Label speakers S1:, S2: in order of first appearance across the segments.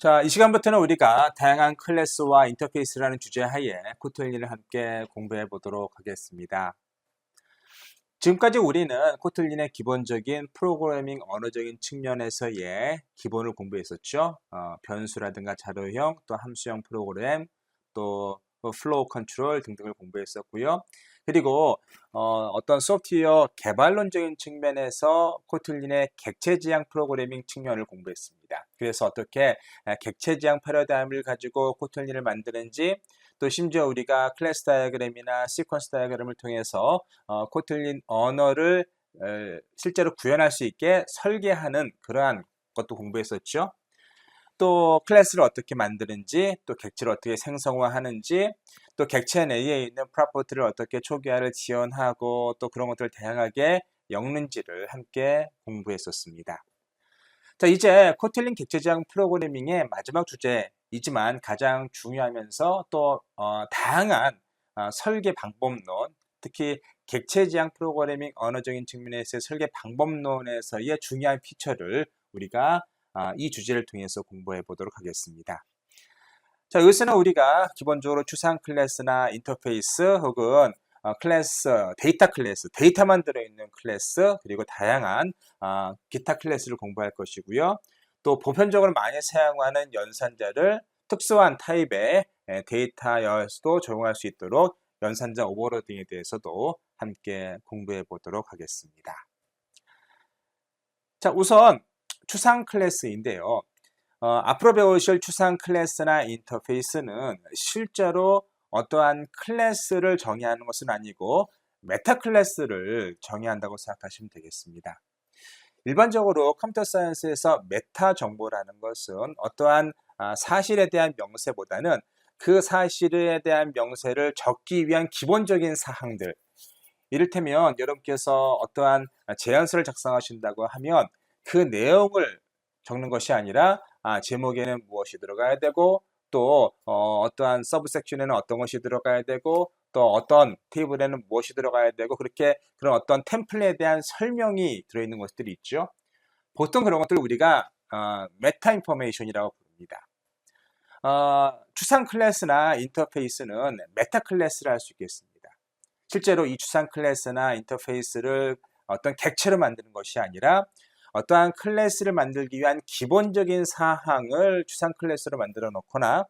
S1: 자, 이 시간부터는 우리가 다양한 클래스와 인터페이스라는 주제 하에 코틀린을 함께 공부해 보도록 하겠습니다. 지금까지 우리는 코틀린의 기본적인 프로그래밍 언어적인 측면에서의 기본을 공부했었죠. 변수라든가 자료형, 또 함수형 프로그램, 또 플로우 컨트롤 등등을 공부했었고요. 그리고 어떤 소프트웨어 개발론적인 측면에서 코틀린의 객체지향 프로그래밍 측면을 공부했습니다. 그래서 어떻게 객체지향 패러다임을 가지고 코틀린을 만드는지, 또 심지어 우리가 클래스 다이어그램이나 시퀀스 다이어그램을 통해서 코틀린 언어를 실제로 구현할 수 있게 설계하는 그러한 것도 공부했었죠. 또 클래스를 어떻게 만드는지, 또 객체를 어떻게 생성화하는지, 또 객체 내에 있는 프로퍼티를 어떻게 초기화를 지원하고 또 그런 것들을 다양하게 엮는지를 함께 공부했었습니다. 자, 이제 코틀린 객체지향 프로그래밍의 마지막 주제이지만 가장 중요하면서 또 다양한 설계 방법론, 특히 객체지향 프로그래밍 언어적인 측면에서의 설계 방법론에서의 중요한 피처를 우리가 이 주제를 통해서 공부해 보도록 하겠습니다. 자, 여기서는 우리가 기본적으로 추상 클래스나 인터페이스 혹은 클래스, 데이터 클래스, 데이터만 들어있는 클래스, 그리고 다양한 기타 클래스를 공부할 것이고요. 또 보편적으로 많이 사용하는 연산자를 특수한 타입의 데이터여서도 적용할 수 있도록 연산자 오버로딩에 대해서도 함께 공부해 보도록 하겠습니다. 자, 우선 추상 클래스인데요. 앞으로 배우실 추상 클래스나 인터페이스는 실제로 어떠한 클래스를 정의하는 것은 아니고 메타 클래스를 정의한다고 생각하시면 되겠습니다. 일반적으로 컴퓨터 사이언스에서 메타 정보라는 것은 어떠한 사실에 대한 명세보다는 그 사실에 대한 명세를 적기 위한 기본적인 사항들, 이를테면 여러분께서 어떠한 제안서를 작성하신다고 하면 그 내용을 적는 것이 아니라 제목에는 무엇이 들어가야 되고, 또 어떠한 서브 섹션에는 어떤 것이 들어가야 되고, 또 어떤 테이블에는 무엇이 들어가야 되고, 그렇게 그런 어떤 템플릿에 대한 설명이 들어있는 것들이 있죠. 보통 그런 것들을 우리가 메타 인포메이션이라고 부릅니다. 추상 클래스나 인터페이스는 메타 클래스를 할 수 있겠습니다. 실제로 이 추상 클래스나 인터페이스를 어떤 객체로 만드는 것이 아니라 어떠한 클래스를 만들기 위한 기본적인 사항을 추상 클래스로 만들어 놓거나,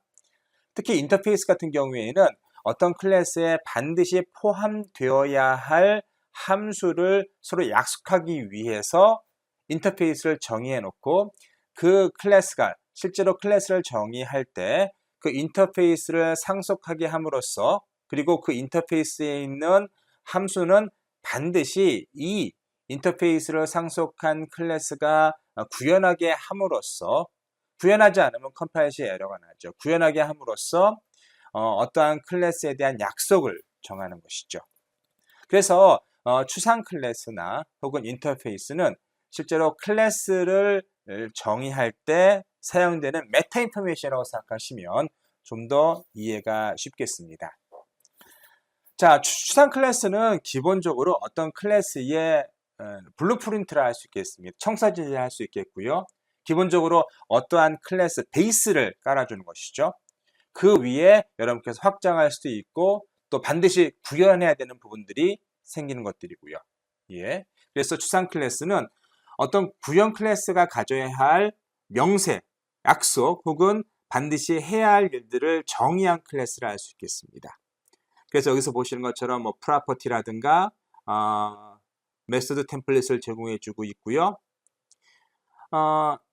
S1: 특히 인터페이스 같은 경우에는 어떤 클래스에 반드시 포함되어야 할 함수를 서로 약속하기 위해서 인터페이스를 정의해 놓고, 그 클래스가 실제로 클래스를 정의할 때 그 인터페이스를 상속하게 함으로써, 그리고 그 인터페이스에 있는 함수는 반드시 이 인터페이스를 상속한 클래스가 구현하게 함으로써, 구현하지 않으면 컴파일 시 에러가 나죠. 구현하게 함으로써 어떠한 클래스에 대한 약속을 정하는 것이죠. 그래서 추상 클래스나 혹은 인터페이스는 실제로 클래스를 정의할 때 사용되는 메타 인포메이션이라고 생각하시면 좀 더 이해가 쉽겠습니다. 자, 추상 클래스는 기본적으로 어떤 클래스의 블루프린트를 할 수 있겠습니다. 청사진을 할 수 있겠고요. 기본적으로 어떠한 클래스 베이스를 깔아주는 것이죠. 그 위에 여러분께서 확장할 수도 있고, 또 반드시 구현해야 되는 부분들이 생기는 것들이고요. 예. 그래서 추상 클래스는 어떤 구현 클래스가 가져야 할 명세, 약속 혹은 반드시 해야 할 일들을 정의한 클래스를 할 수 있겠습니다. 그래서 여기서 보시는 것처럼 뭐 프로퍼티라든가 메소드 템플릿을 제공해 주고 있고요.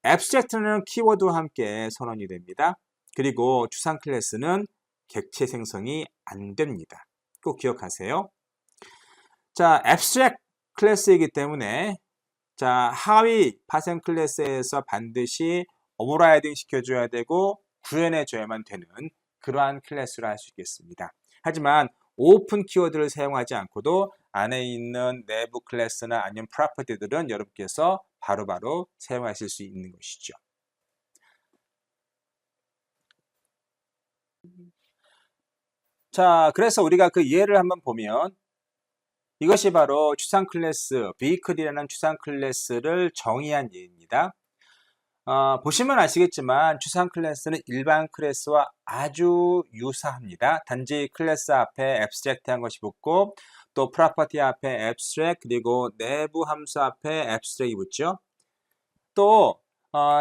S1: abstract는 키워드와 함께 선언이 됩니다. 그리고 추상 클래스는 객체 생성이 안 됩니다. 꼭 기억하세요. 자, abstract 클래스이기 때문에 자, 하위 파생 클래스에서 반드시 오버라이딩 시켜줘야 되고 구현해 줘야만 되는 그러한 클래스를 할 수 있겠습니다. 하지만 오픈 키워드를 사용하지 않고도 안에 있는 내부 클래스나 아니면 프로퍼티들은 여러분께서 바로바로 사용하실 수 있는 것이죠. 자, 그래서 우리가 그 예를 한번 보면 이것이 바로 추상 클래스, vehicle이라는 추상 클래스를 정의한 예입니다. 보시면 아시겠지만 추상 클래스는 일반 클래스와 아주 유사합니다. 단지 클래스 앞에 abstract한 것이 붙고 또 property 앞에 abstract 그리고 내부 함수 앞에 abstract이 붙죠. 또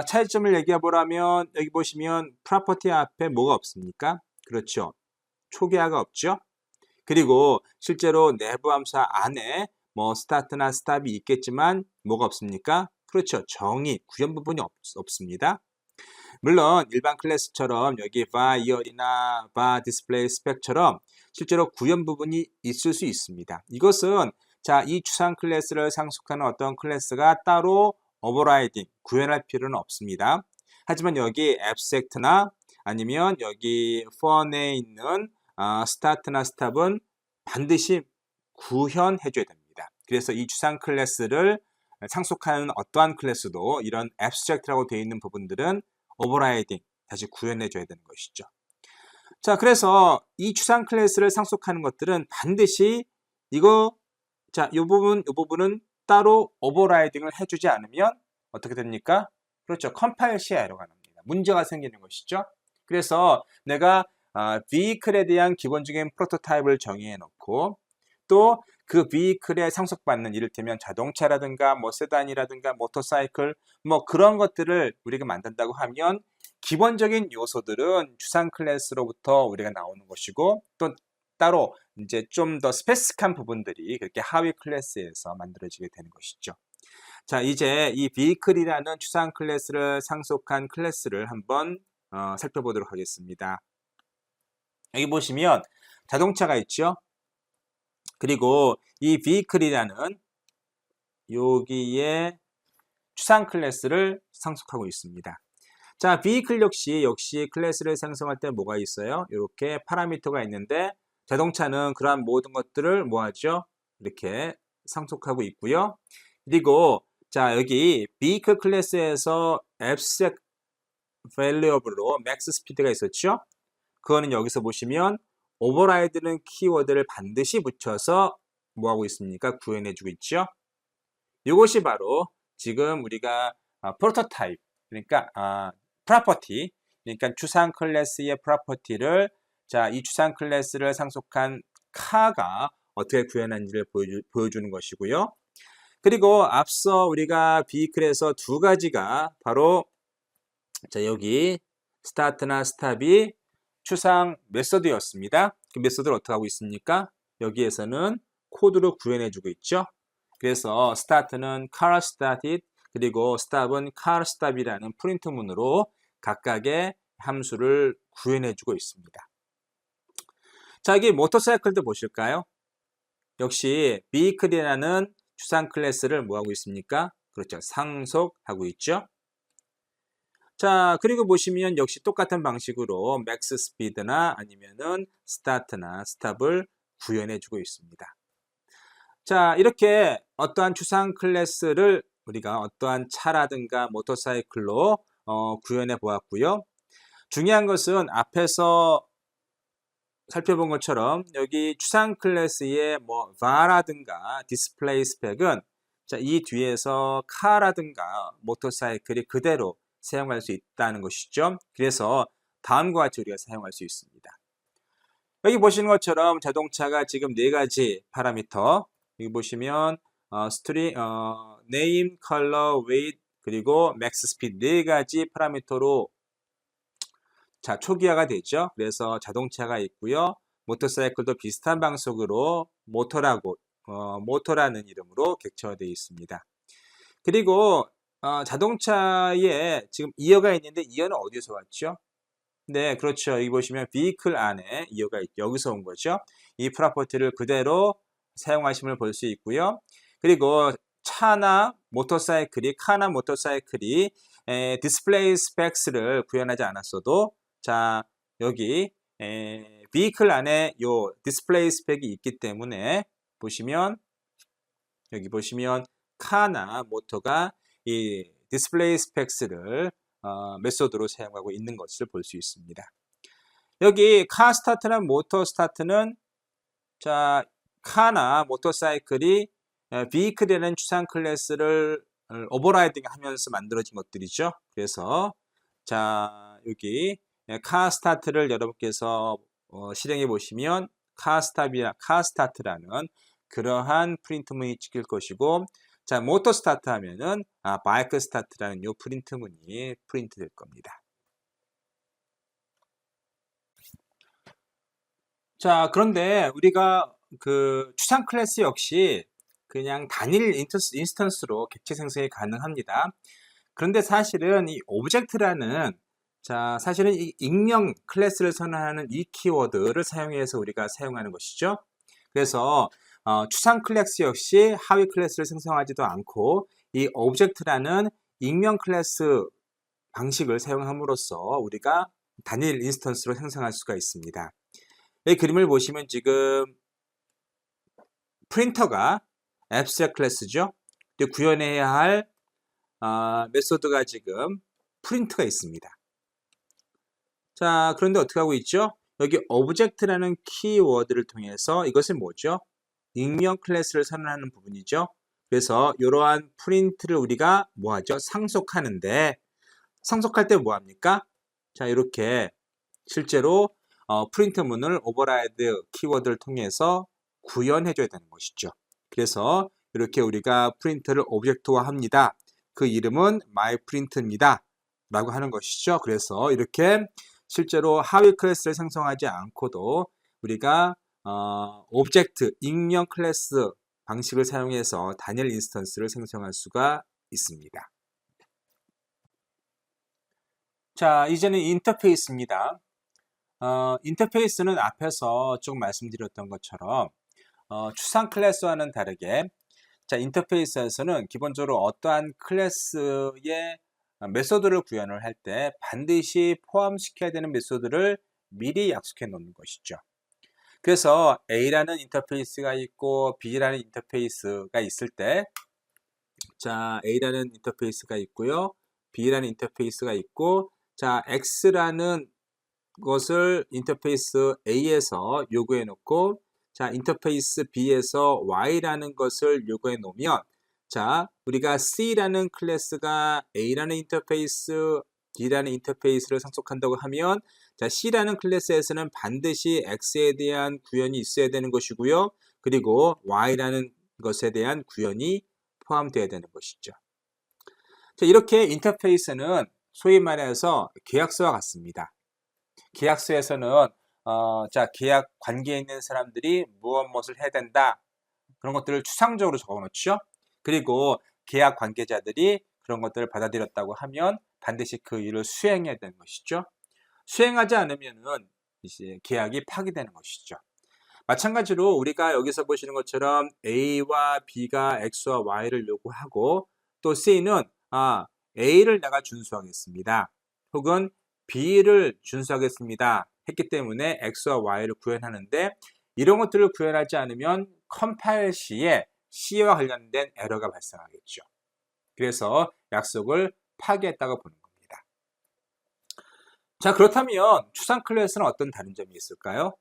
S1: 차이점을 얘기해 보라면 여기 보시면 property 앞에 뭐가 없습니까? 그렇죠. 초기화가 없죠. 그리고 실제로 내부 함수 안에 뭐 start나 stop이 있겠지만 뭐가 없습니까? 그렇죠. 정의, 구현 부분이 없습니다. 물론 일반 클래스처럼 여기 var year이나 var display spec처럼 실제로 구현 부분이 있을 수 있습니다. 이것은 자, 이 추상 클래스를 상속하는 어떤 클래스가 따로 overriding, 구현할 필요는 없습니다. 하지만 여기 abstract나 아니면 여기 for에 있는 start나 stop은 반드시 구현해줘야 됩니다. 그래서 이 추상 클래스를 상속하는 어떠한 클래스도 이런 abstract라고 되어 있는 부분들은 overriding, 다시 구현해줘야 되는 것이죠. 자, 그래서 이 추상 클래스를 상속하는 것들은 반드시 이 부분은 따로 overriding을 해주지 않으면 어떻게 됩니까? 그렇죠. 컴파일 시에러가 납니다. 문제가 생기는 것이죠. 그래서 내가 vehicle에 대한 기본적인 프로토타입을 정의해 놓고 또 그 vehicle에 상속받는 이를테면 자동차라든가 뭐 세단이라든가 모터사이클 뭐 그런 것들을 우리가 만든다고 하면 기본적인 요소들은 추상 클래스로부터 우리가 나오는 것이고 또 따로 이제 좀 더 스페시fik한 부분들이 그렇게 하위 클래스에서 만들어지게 되는 것이죠. 자, 이제 이 vehicle이라는 추상 클래스를 상속한 클래스를 한번 살펴보도록 하겠습니다. 여기 보시면 자동차가 있죠. 그리고 이 vehicle이라는 여기에 추상 클래스를 상속하고 있습니다. 자, vehicle 역시 클래스를 생성할 때 뭐가 있어요? 이렇게 파라미터가 있는데 자동차는 그러한 모든 것들을 뭐하죠? 이렇게 상속하고 있고요. 그리고 자, 여기 vehicle 클래스에서 abstract variable로 max speed가 있었죠? 그거는 여기서 보시면 override는 키워드를 반드시 붙여서 뭐하고 있습니까? 구현해주고 있죠. 이것이 바로 지금 우리가 프로토타입, 그러니까 property, 그러니까 추상 클래스의 property를 자, 이 추상 클래스를 상속한 카가 어떻게 구현하는지를 보여주는 것이고요. 그리고 앞서 우리가 vehicle에서 두 가지가 바로 자, 여기 start나 stop이 추상 메소드였습니다. 그 메소드를 어떻게 하고 있습니까? 여기에서는 코드로 구현해주고 있죠. 그래서 start는 car started 그리고 stop은 car stop이라는 프린트문으로 각각의 함수를 구현해주고 있습니다. 자, 여기 모터사이클도 보실까요? 역시 vehicle이라는 추상 클래스를 뭐하고 있습니까? 그렇죠. 상속하고 있죠. 자, 그리고 보시면 역시 똑같은 방식으로 max speed나 아니면은 start나 stop을 구현해주고 있습니다. 자, 이렇게 어떠한 추상 클래스를 우리가 어떠한 차라든가 모터사이클로 구현해 보았고요. 중요한 것은 앞에서 살펴본 것처럼 여기 추상 클래스의 뭐 var라든가 display spec은 자, 이 뒤에서 car라든가 모터사이클이 그대로 사용할 수 있다는 것이죠. 그래서 다음과 같이 우리가 사용할 수 있습니다. 여기 보시는 것처럼 자동차가 지금 네 가지 파라미터 여기 보시면 name, color, weight 그리고 max speed 네 가지 파라미터로 자, 초기화가 되죠. 그래서 자동차가 있고요. 모터사이클도 비슷한 방식으로 모터라는 이름으로 객체화되어 있습니다. 그리고 자동차에 지금 이어가 있는데 이어는 어디서 왔죠? 네, 그렇죠. 여기 보시면 vehicle 안에 이어가 있죠. 여기서 온 거죠. 이 프로퍼티를 그대로 사용하심을 볼 수 있고요. 그리고 카나 모터사이클이 디스플레이 스펙스를 구현하지 않았어도 자, 여기 vehicle 안에 요 디스플레이 스펙이 있기 때문에 보시면 여기 보시면 카나 모터가 이 디스플레이 스펙스를 메소드로 사용하고 있는 것을 볼 수 있습니다. 여기 카 스타트나 모터 스타트는 자, 카나 모터사이클이 vehicle이라는 추상 클래스를 오버라이딩 하면서 만들어진 것들이죠. 그래서 자 여기 카스타트를 여러분께서 실행해 보시면 카스타트라는 그러한 프린트문이 찍힐 것이고, 자 모터 스타트 하면은 바이크 스타트라는 요 프린트문이 프린트 될 겁니다. 자 그런데 우리가 그 추상 클래스 역시 그냥 단일 인스턴스로 객체 생성이 가능합니다. 그런데 사실은 이 오브젝트라는, 자 사실은 이 익명 클래스를 선언하는 이 키워드를 사용해서 우리가 사용하는 것이죠. 그래서 추상 클래스 역시 하위 클래스를 생성하지도 않고 이 오브젝트라는 익명 클래스 방식을 사용함으로써 우리가 단일 인스턴스로 생성할 수가 있습니다. 이 그림을 보시면 지금 프린터가 앱스트랙트 클래스죠. 구현해야 할 메소드가 지금 프린트가 있습니다. 자 그런데 어떻게 하고 있죠? 여기 오브젝트라는 키워드를 통해서 이것은 뭐죠? 익명 클래스를 선언하는 부분이죠. 그래서 이러한 프린트를 우리가 뭐하죠? 상속하는데, 상속할 때 뭐합니까? 자 이렇게 실제로 프린트문을 오버라이드 키워드를 통해서 구현해 줘야 되는 것이죠. 그래서 이렇게 우리가 프린트를 오브젝트화 합니다. 그 이름은 myPrint입니다 라고 하는 것이죠. 그래서 이렇게 실제로 하위 클래스를 생성하지 않고도 우리가 오브젝트, 익명 클래스 방식을 사용해서 단일 인스턴스를 생성할 수가 있습니다. 자, 이제는 인터페이스입니다. 인터페이스는 앞에서 쭉 말씀드렸던 것처럼 추상 클래스와는 다르게, 자 인터페이스에서는 기본적으로 어떠한 클래스의 메소드를 구현을 할 때 반드시 포함시켜야 되는 메소드를 미리 약속해 놓는 것이죠. 그래서 A라는 인터페이스가 있고 B라는 인터페이스가 있을 때, 자 A라는 인터페이스가 있고요, B라는 인터페이스가 있고, 자 X라는 것을 인터페이스 A에서 요구해 놓고, 자 인터페이스 B에서 Y라는 것을 요구해 놓으면, 자 우리가 C라는 클래스가 A라는 인터페이스, D라는 인터페이스를 상속한다고 하면, 자 C라는 클래스에서는 반드시 X에 대한 구현이 있어야 되는 것이고요, 그리고 Y라는 것에 대한 구현이 포함되어야 되는 것이죠. 자 이렇게 인터페이스는 소위 말해서 계약서와 같습니다. 계약서에서는 자 계약 관계에 있는 사람들이 무엇을 해야 된다, 그런 것들을 추상적으로 적어놓죠. 그리고 계약 관계자들이 그런 것들을 받아들였다고 하면 반드시 그 일을 수행해야 되는 것이죠. 수행하지 않으면은 이제 계약이 파기되는 것이죠. 마찬가지로 우리가 여기서 보시는 것처럼 A와 B가 X와 Y를 요구하고, 또 C는 A를 내가 준수하겠습니다, 혹은 B를 준수하겠습니다 했기 때문에 X와 Y를 구현하는데, 이런 것들을 구현하지 않으면 컴파일 시에 C와 관련된 에러가 발생하겠죠. 그래서 약속을 파기했다고 보는 겁니다. 자 그렇다면 추상 클래스는 어떤 다른 점이 있을까요?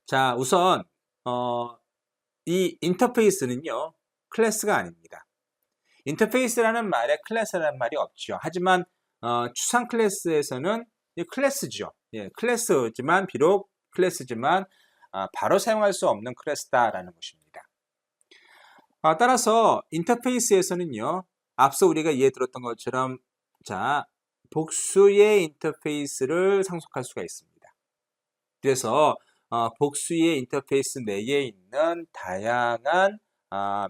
S1: 자 우선 이 인터페이스는요 클래스가 아닙니다. 인터페이스라는 말에 클래스라는 말이 없죠. 하지만 추상 클래스에서는 클래스죠. 예, 클래스지만 비록 클래스지만 바로 사용할 수 없는 클래스다라는 것입니다. 따라서 인터페이스에서는요, 앞서 우리가 이해 들었던 것처럼 자 복수의 인터페이스를 상속할 수가 있습니다. 그래서 복수의 인터페이스 내에 있는 다양한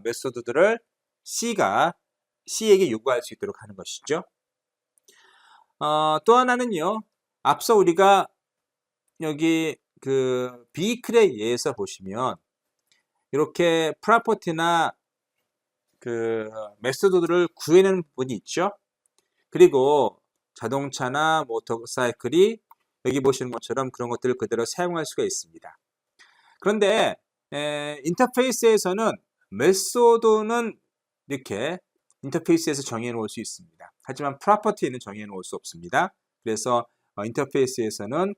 S1: 메소드들을 C에게 요구할 수 있도록 하는 것이죠. 또 하나는요, 앞서 우리가 여기 그 비클의 예에서 보시면 이렇게 프로퍼티나 그 메소드들을 구해내는 부분이 있죠. 그리고 자동차나 모터사이클이 여기 보시는 것처럼 그런 것들을 그대로 사용할 수가 있습니다. 그런데 인터페이스에서는 메소드는 이렇게 인터페이스에서 정해 놓을 수 있습니다. 하지만 프로퍼티는 정해 놓을 수 없습니다. 그래서 인터페이스에서는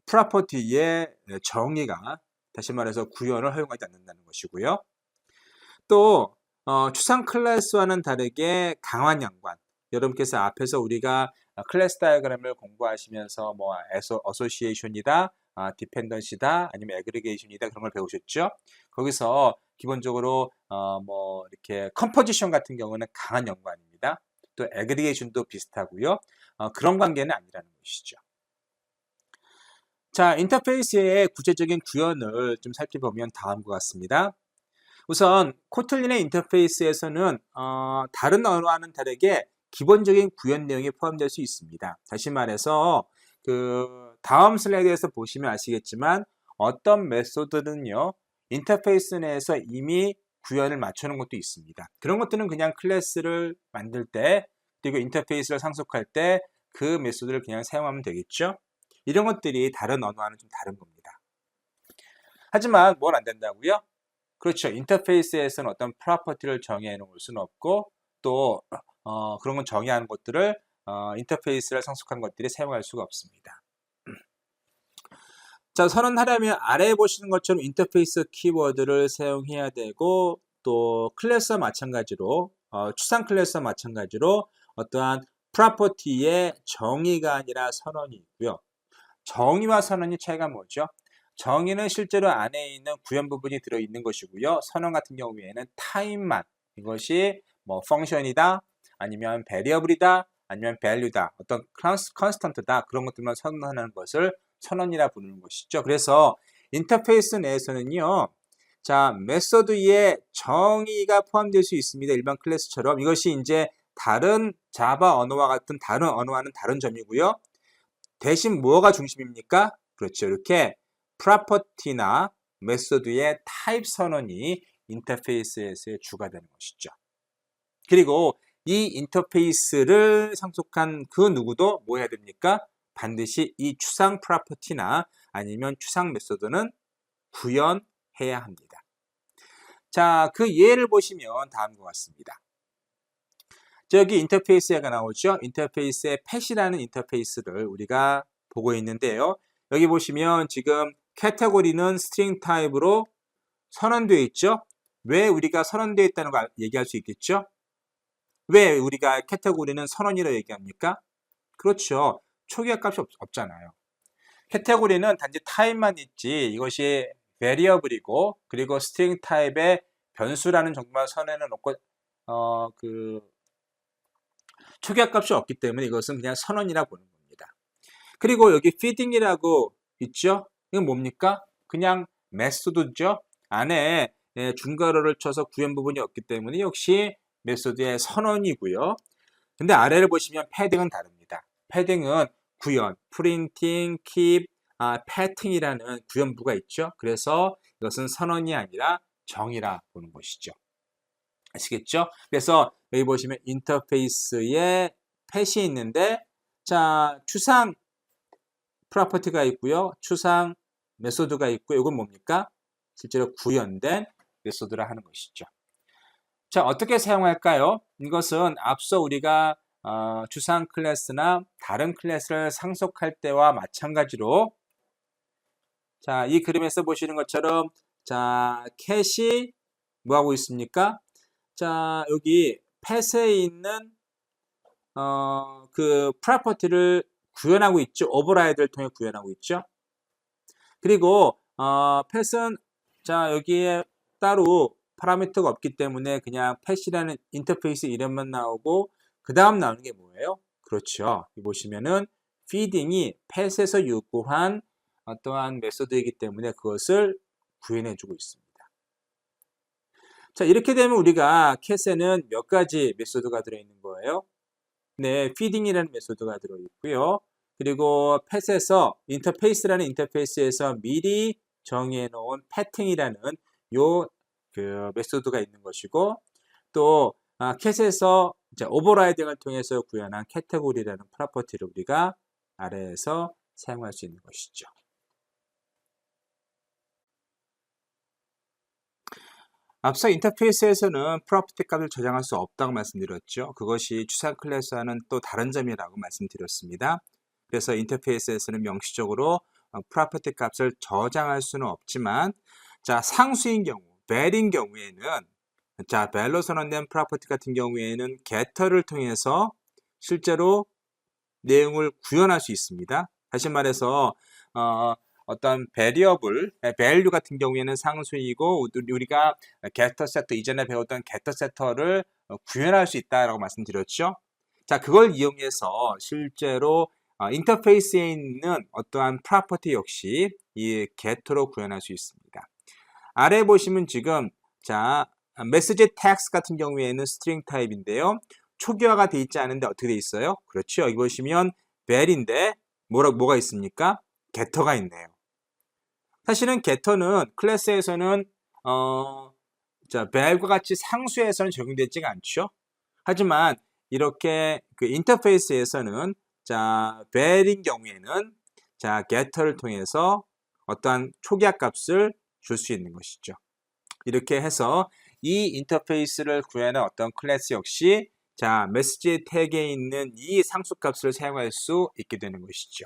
S1: 프로퍼티의 정의가, 다시 말해서 구현을 허용하지 않는다는 것이고요. 또 추상 클래스와는 다르게 강한 연관. 여러분께서 앞에서 우리가 클래스 다이어그램을 공부하시면서 뭐 어소시에이션이다, 디펜던시다, 아니면 애그리게이션이다 그런 걸 배우셨죠? 거기서 기본적으로 뭐 이렇게 컴포지션 같은 경우는 강한 연관입니다. 또 애그리게이션도 비슷하고요. 그런 관계는 아니라는 것이죠. 자, 인터페이스의 구체적인 구현을 좀 살펴보면 다음과 같습니다. 우선 코틀린의 인터페이스에서는 다른 언어와는 다르게 기본적인 구현 내용이 포함될 수 있습니다. 다시 말해서 그 다음 슬라이드에서 보시면 아시겠지만 어떤 메소드는요 인터페이스 내에서 이미 구현을 맞춰놓은 것도 있습니다. 그런 것들은 그냥 클래스를 만들 때 그리고 인터페이스를 상속할 때 그 메소드를 그냥 사용하면 되겠죠. 이런 것들이 다른 언어와는 좀 다른 겁니다. 하지만 뭘 안 된다고요? 그렇죠. 인터페이스에서는 어떤 프로퍼티를 정해 놓을 수는 없고 또 그런 건 정의하는 것들을 인터페이스를 상속한 것들이 사용할 수가 없습니다. 자, 선언하려면 아래에 보시는 것처럼 인터페이스 키워드를 사용해야 되고 또 클래스와 마찬가지로 추상 클래스와 마찬가지로 어떠한 프로퍼티의 정의가 아니라 선언이 있고요. 정의와 선언의 차이가 뭐죠? 정의는 실제로 안에 있는 구현 부분이 들어있는 것이고요. 선언 같은 경우에는 타입만 이것이 뭐 펑션이다 아니면 베리어블이다 아니면 밸류다 어떤 컨스턴트다 그런 것들만 선언하는 것을 선언이라 부르는 것이죠. 그래서 인터페이스 내에서는요. 자, 메소드에 정의가 포함될 수 있습니다. 일반 클래스처럼 이것이 이제 다른 자바 언어와 같은 다른 언어와는 다른 점이고요. 대신 뭐가 중심입니까? 그렇죠. 이렇게 프로퍼티나 메소드의 타입 선언이 인터페이스에서의 주가 되는 것이죠. 그리고 이 인터페이스를 상속한 그 누구도 뭐 해야 됩니까? 반드시 이 추상 프로퍼티나 아니면 추상 메소드는 구현해야 합니다. 자, 그 예를 보시면 다음과 같습니다. 저기 인터페이스가 나오죠. 인터페이스의 팻이라는 인터페이스를 우리가 보고 있는데요. 여기 보시면 지금 카테고리는 스트링 타입으로 선언되어 있죠. 왜 우리가 선언되어 있다는 걸 얘기할 수 있겠죠? 왜 우리가 카테고리는 선언이라고 얘기합니까? 그렇죠. 초기화 값이 없잖아요. 카테고리는 단지 타입만 있지 이것이 베리어블이고 그리고 스트링 타입의 변수라는 정도만 선언해 놓고 초기화 값이 없기 때문에 이것은 그냥 선언이라 보는 겁니다. 그리고 여기 feeding이라고 있죠? 이건 뭡니까? 그냥 메소드죠. 안에 중괄호를 쳐서 구현 부분이 없기 때문에 역시 메소드의 선언이고요. 근데 아래를 보시면 패딩은 다릅니다. 패딩은 구현, printing, keep, pattern이라는 구현부가 있죠. 그래서 이것은 선언이 아니라 정의라 보는 것이죠. 아시겠죠? 그래서 여기 보시면 인터페이스에 팻이 있는데 자, 추상 프로퍼티가 있고요. 추상 메소드가 있고 이건 뭡니까? 실제로 구현된 메소드라 하는 것이죠. 자, 어떻게 사용할까요? 이것은 앞서 우리가 추상 클래스나 다른 클래스를 상속할 때와 마찬가지로 자, 이 그림에서 보시는 것처럼 자, 캣이 뭐 하고 있습니까? 자, 여기 팻에 있는 그 프로퍼티를 구현하고 있죠. 오버라이드를 통해 구현하고 있죠. 그리고 팻은 자, 여기에 따로 파라미터가 없기 때문에 그냥 팻이라는 인터페이스 이름만 나오고 그 다음 나오는 게 뭐예요? 그렇죠. 여기 보시면은 feeding이 팻에서 요구한 어떠한 메소드이기 때문에 그것을 구현해주고 있습니다. 자, 이렇게 되면 우리가 캣에는 몇 가지 메소드가 들어있는 거예요? 네, feeding이라는 메소드가 들어있고요. 그리고 팻에서 인터페이스라는 인터페이스에서 미리 정의해 놓은 패팅이라는 요 그 메소드가 있는 것이고 또 캣에서 오버라이딩을 통해서 구현한 카테고리라는 프로퍼티를 우리가 아래에서 사용할 수 있는 것이죠. 앞서 인터페이스에서는 프로퍼티 값을 저장할 수 없다고 말씀드렸죠. 그것이 추상 클래스와는 또 다른 점이라고 말씀드렸습니다. 그래서 인터페이스에서는 명시적으로 프로퍼티 값을 저장할 수는 없지만 자, 상수인 경우, 벨인 경우에는 자, 밸류 선언된 프로퍼티 같은 경우에는 getter를 통해서 실제로 내용을 구현할 수 있습니다. 다시 말해서 어떤 variable, value 같은 경우에는 상수이고 우리가 getter setter 이전에 배웠던 getter setter를 구현할 수 있다라고 말씀드렸죠. 자, 그걸 이용해서 실제로 인터페이스에 있는 어떠한 프로퍼티 역시 이 getter로 구현할 수 있습니다. 아래 보시면 지금 자 메시지 텍스트 같은 경우에는 스트링 타입인데요. 초기화가 돼 있지 않은데 어떻게 돼 있어요? 그렇죠. 여기 보시면 벨인데 뭐가 있습니까? getter가 있네요. 사실은 getter는 클래스에서는 벨과 같이 상수에서는 적용되지가 않죠. 하지만 이렇게 그 인터페이스에서는 벨인 경우에는 getter를 통해서 어떠한 초기화 값을 줄 수 있는 것이죠. 이렇게 해서 이 인터페이스를 구현하는 어떤 클래스 역시 메시지 태그에 있는 이 상수값을 사용할 수 있게 되는 것이죠.